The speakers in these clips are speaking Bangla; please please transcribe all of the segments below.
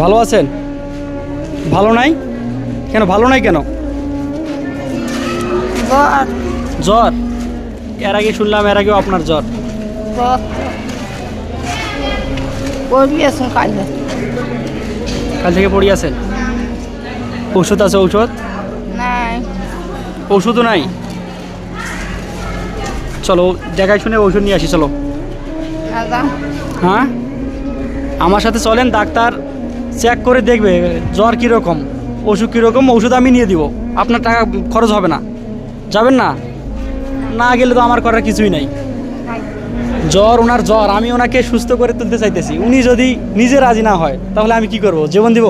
ভালো আছেন? ভালো নাই কেন? ভালো নাই কেন? জ্বর জ্বর? এর আগে শুনলাম এর আগেও আপনার জ্বর। জ্বর পড়িয়েছেন কালকে কাল থেকে পড়ে আছেন? ওষুধ আছে? ঔষধ? নাই ওষুধও নাই? চলো দেখাই শুনে ওষুধ নিয়ে আসি, চলো। দাদা হ্যাঁ, আমার সাথে চলেন, ডাক্তার চেক করে দেখবে জ্বর কীরকম, ওষুধ কীরকম, ওষুধ আমি নিয়ে দিব, আপনার টাকা খরচ হবে না। যাবেন না? না গেলে তো আমার করার কিছুই নাই। জ্বর, ওনার জ্বর, আমি ওনাকে সুস্থ করে তুলতে চাইতেছি, উনি যদি নিজে রাজি না হয় তাহলে আমি কি করব? জীবন দিব?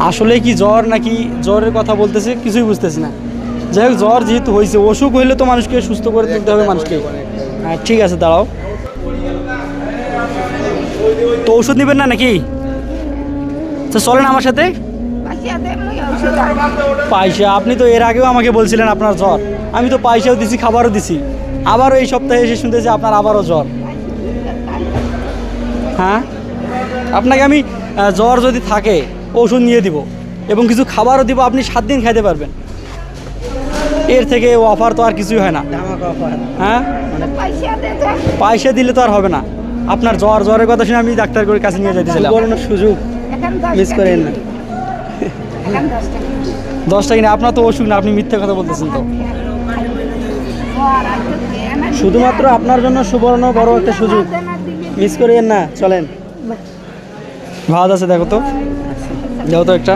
আসলে কি জ্বর নাকি জ্বরের কথা বলতেছে কিছুই বুঝতেছি না। যাই হোক, জ্বর যেহেতু হয়েছে, অসুখ হইলে তো মানুষকে সুস্থ করে তুলতে হবে মানুষকে। হ্যাঁ ঠিক আছে, দাঁড়াও। তো ওষুধ নেবেন না নাকি? তো চলেন আমার সাথে। পয়সা? আপনি তো এর আগেও আমাকে বলছিলেন আপনার জ্বর, আমি তো পয়সাও দিছি, খাবারও দিছি, আবারও এই সপ্তাহে এসে শুনতেছি আপনার আবারও জ্বর। হ্যাঁ, আপনাকে আমি জ্বর যদি থাকে ওষুধ নিয়ে দিব এবং কিছু খাবারও দিব, আপনি 7 দিন খাইতে পারবেন। এর থেকে অফার তো আর কিছুই হয় না। হ্যাঁ, পয়সা দিলে তো আর হবে না। আপনার জ্বরের কথা শুনে আমি ডাক্তারের কাছে নিয়ে যাইতেছিলাম। সুযোগ মিস করেন না। 10 টাকা না, আপনার তো অসুখ না, আপনি মিথ্যা কথা বলতেছেন। তো শুধুমাত্র আপনার জন্য সুবর্ণ বড় একটা সুযোগ মিস করিয়েন না, চলেন। ভাত আছে দেখো তো, দাও তো একটা।